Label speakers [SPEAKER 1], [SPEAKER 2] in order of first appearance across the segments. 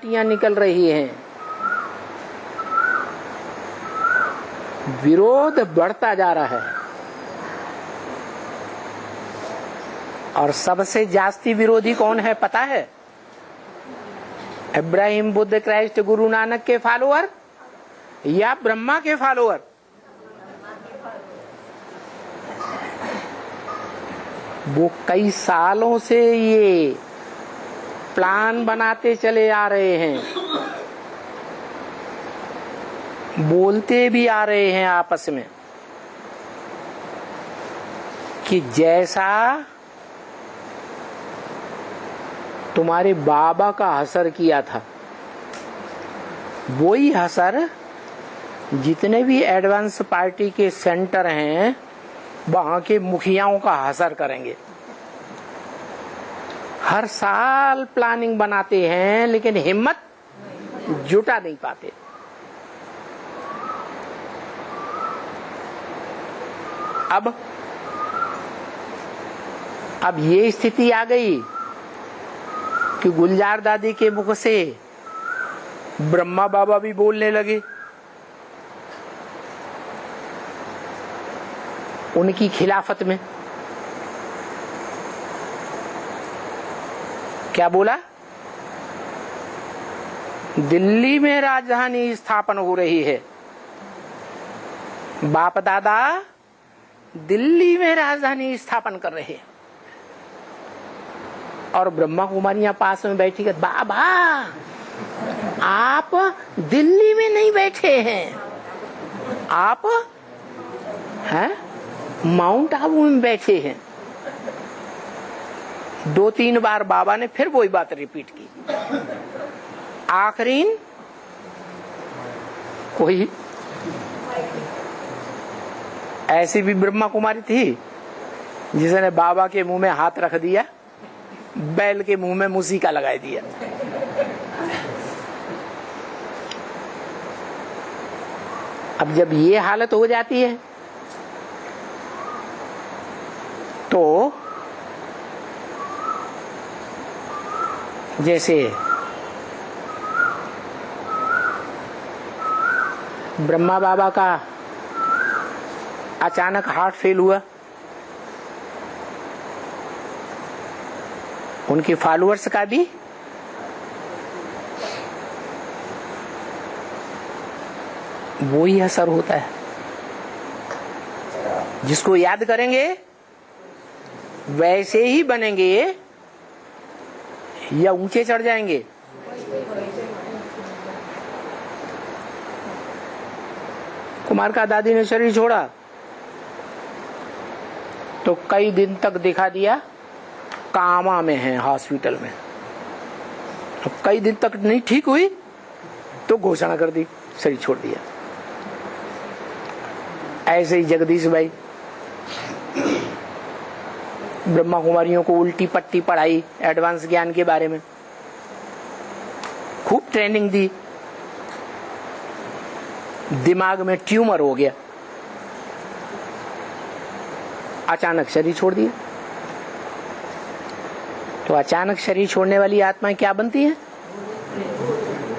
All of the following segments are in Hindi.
[SPEAKER 1] निकल रही हैं, विरोध बढ़ता जा रहा है और सबसे जास्ती विरोधी कौन है पता है? इब्राहिम, बुद्ध, क्राइस्ट, गुरु नानक के फॉलोअर या ब्रह्मा के फॉलोअर? वो कई सालों से ये प्लान बनाते चले आ रहे हैं, बोलते भी आ रहे हैं आपस में कि जैसा तुम्हारे बाबा का असर किया था वही असर जितने भी एडवांस पार्टी के सेंटर हैं वहां के मुखियाओं का असर करेंगे। हर साल प्लानिंग बनाते हैं लेकिन हिम्मत जुटा नहीं पाते। अब ये स्थिति आ गई कि गुलजार दादी के मुख से ब्रह्मा बाबा भी बोलने लगे, उनकी खिलाफत में। क्या बोला? दिल्ली में राजधानी स्थापन हो रही है, बाप दादा दिल्ली में राजधानी स्थापन कर रहे हैं और ब्रह्मा कुमारियां पास में बैठी कर, बाबा आप दिल्ली में नहीं बैठे हैं, आप हैं माउंट आबू में बैठे हैं। 2-3 बार बाबा ने फिर वही बात रिपीट की। आखिरी कोई ऐसी भी ब्रह्मा कुमारी थी जिसने बाबा के मुंह में हाथ रख दिया, बैल के मुंह में मूसिका लगा दिया। अब जब ये हालत हो जाती है तो जैसे ब्रह्मा बाबा का अचानक हार्ट फेल हुआ, उनके फॉलोअर्स का भी वही असर होता है। जिसको याद करेंगे वैसे ही बनेंगे या ऊंचे चढ़ जाएंगे? कुमार का दादी ने शरीर छोड़ा तो कई दिन तक दिखा दिया कामा में है, हॉस्पिटल में। तो कई दिन तक नहीं ठीक हुई तो घोषणा कर दी, शरीर छोड़ दिया। ऐसे ही जगदीश भाई ब्रह्मा कुमारियों को उल्टी पट्टी पढ़ाई, एडवांस ज्ञान के बारे में खूब ट्रेनिंग दी, दिमाग में ट्यूमर हो गया, अचानक शरीर छोड़ दिया। तो अचानक शरीर छोड़ने वाली आत्माएं क्या बनती हैं?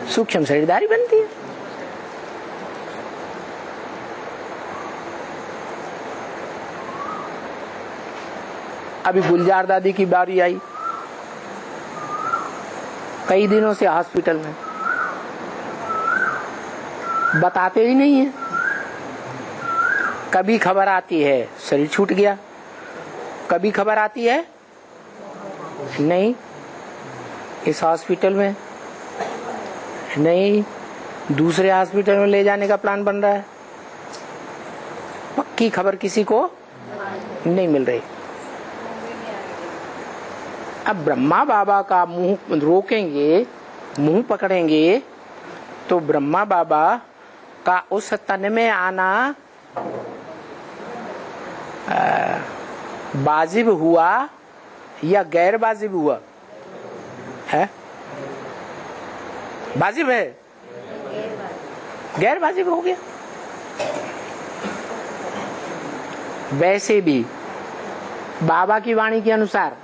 [SPEAKER 1] सूक्ष्म शरीरधारी बनती है। अभी गुलजार दादी की बारी आई, कई दिनों से हॉस्पिटल में, बताते ही नहीं है। कभी खबर आती है शरीर छूट गया, कभी खबर आती है नहीं इस हॉस्पिटल में, नहीं दूसरे हॉस्पिटल में ले जाने का प्लान बन रहा है। पक्की खबर किसी को नहीं मिल रही। अब ब्रह्मा बाबा का मुंह रोकेंगे, मुंह पकड़ेंगे तो ब्रह्मा बाबा का उस तन में आना वाजिब हुआ या गैर वाजिब हुआ है? वाजिब है, गैर वाजिब हो गया। वैसे भी बाबा की वाणी के अनुसार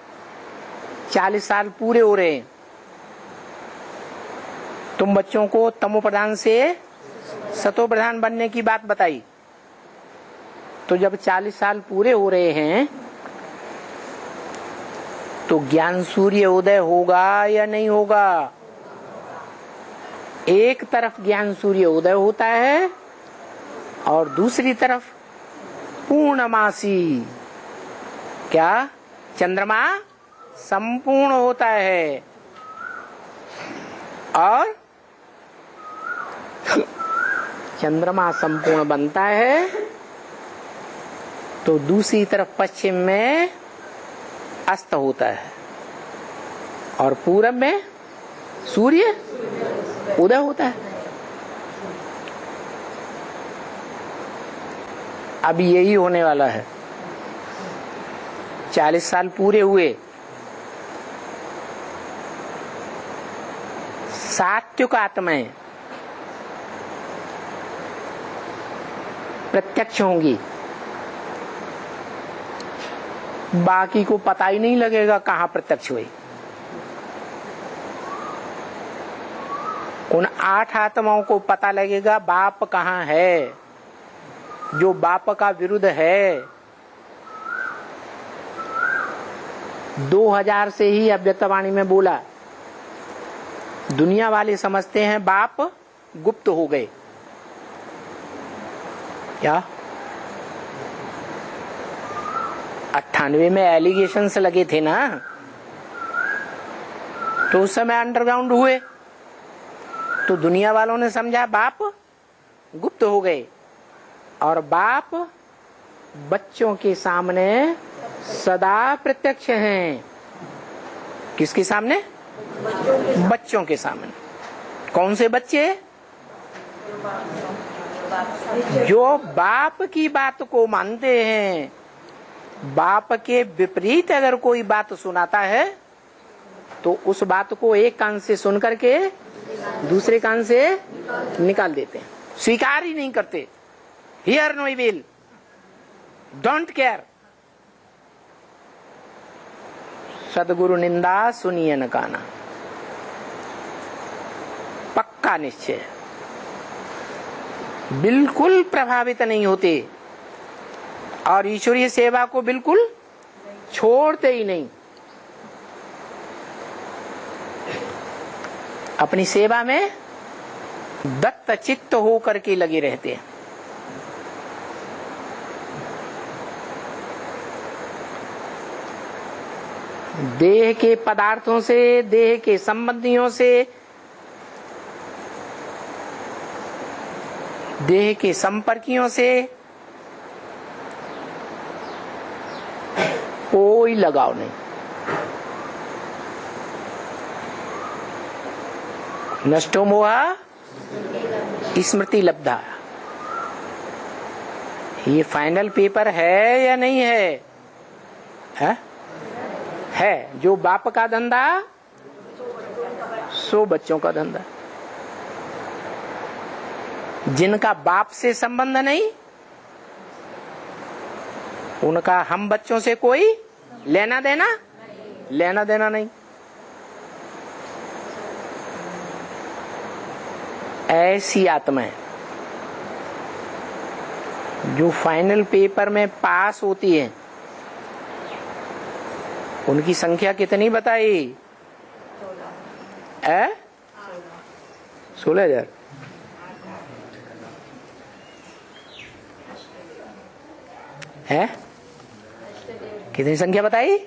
[SPEAKER 1] 40 साल पूरे हो रहे हैं, तुम बच्चों को तमो प्रधान से सतो प्रधान बनने की बात बताई। तो जब 40 साल पूरे हो रहे हैं तो ज्ञान सूर्य उदय होगा या नहीं होगा? एक तरफ ज्ञान सूर्य उदय होता है और दूसरी तरफ पूर्णमासी क्या चंद्रमा संपूर्ण होता है। और चंद्रमा संपूर्ण बनता है तो दूसरी तरफ पश्चिम में अस्त होता है और पूरब में सूर्य उदय होता है। अब यही होने वाला है। 40 साल पूरे हुए, सात्विक आत्माएं प्रत्यक्ष होंगी, बाकी को पता ही नहीं लगेगा कहां प्रत्यक्ष हुई। उन 8 आत्माओं को पता लगेगा बाप कहां है, जो बाप का विरुद्ध है। 2000 से ही अव्यक्तवाणी में बोला, दुनिया वाले समझते हैं बाप गुप्त हो गए। क्या 98 में एलिगेशंस लगे थे ना, तो उस समय अंडरग्राउंड हुए तो दुनिया वालों ने समझा बाप गुप्त हो गए और बाप बच्चों के सामने सदा प्रत्यक्ष हैं। किसके सामने? बच्चों के सामने। कौन से बच्चे? जो बाप की बात को मानते हैं। बाप के विपरीत अगर कोई बात सुनाता है तो उस बात को एक कान से सुन करके दूसरे कान से निकाल देते हैं, स्वीकार ही नहीं करते। Hear no will, don't care. Sadhguru निंदा सुनिए न काना, पक्का निश्चय। बिल्कुल प्रभावित नहीं होते और ईश्वरीय सेवा को बिल्कुल छोड़ते ही नहीं। अपनी सेवा में दत्त चित्त होकर के लगे रहते हैं। देह के पदार्थों से, देह के संबंधियों से, देह के संपर्कियों से कोई लगाव नहीं। नष्टो मोहा स्मृति लब्धा। ये फाइनल पेपर है या नहीं है? है। जो बाप का धंधा सो बच्चों का धंधा। जिनका बाप से संबंध नहीं, उनका हम बच्चों से कोई लेना देना नहीं। ऐसी आत्माएं जो फाइनल पेपर में पास होती है, उनकी संख्या कितनी बताई? 16,000। है? कितनी संख्या बताई?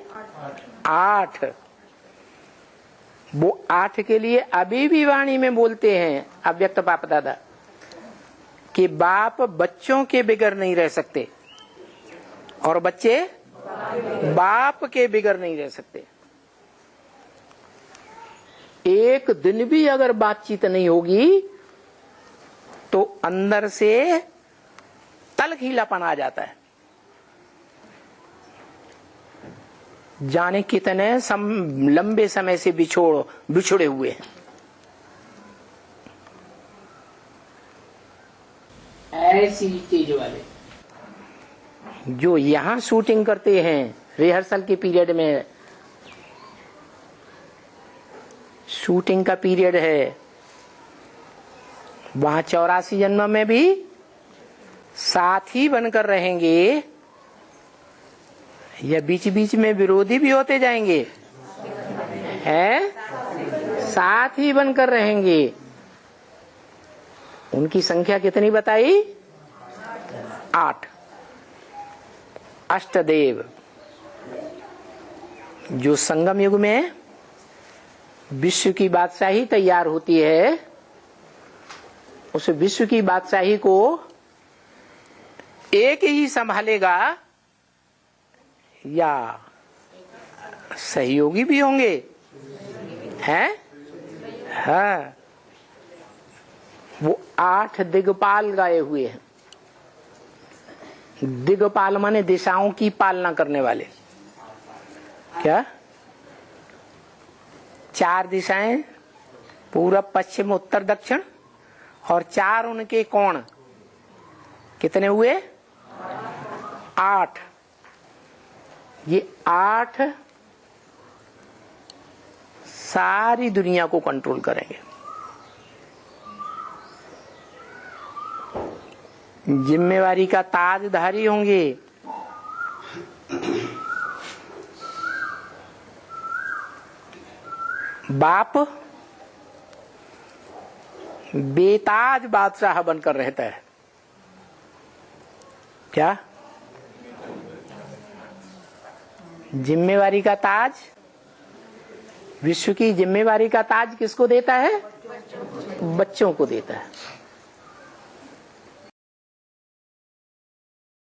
[SPEAKER 1] 8। वो 8 के लिए अभी भी वाणी में बोलते हैं अव्यक्त बाप दादा कि बाप बच्चों के बिगर नहीं रह सकते और बच्चे बाप के बिगर नहीं रह सकते। एक दिन भी अगर बातचीत नहीं होगी तो अंदर से तलखीलापन आ जाता है। जाने कितने लंबे समय से बिछुड़े हुए हैं। ऐसी चीज वाले जो यहां शूटिंग करते हैं रिहर्सल के पीरियड में, शूटिंग का पीरियड है, वहां 84 जन्म में भी साथी बनकर रहेंगे या बीच बीच में विरोधी भी होते जाएंगे? हैं? साथी बनकर रहेंगे। उनकी संख्या कितनी बताई? 8। अष्टदेव, जो संगम युग में विश्व की बादशाही तैयार होती है, उस विश्व की बादशाही को एक ही संभालेगा या सहयोगी भी होंगे? हैं? हाँ, वो 8 दिग्पाल गाए हुए हैं। दिग्पाल माने दिशाओं की पालना करने वाले। क्या? 4 दिशाएं, पूरब पश्चिम उत्तर दक्षिण, और 4 उनके कोण। कितने हुए? 8। ये 8 सारी दुनिया को कंट्रोल करेंगे। जिम्मेवारी का ताजधारी होंगे। बाप बेताज बादशाह बनकर रहता है। क्या? जिम्मेवारी का ताज, विश्व की जिम्मेवारी का ताज किसको देता है? बच्चों को देता है।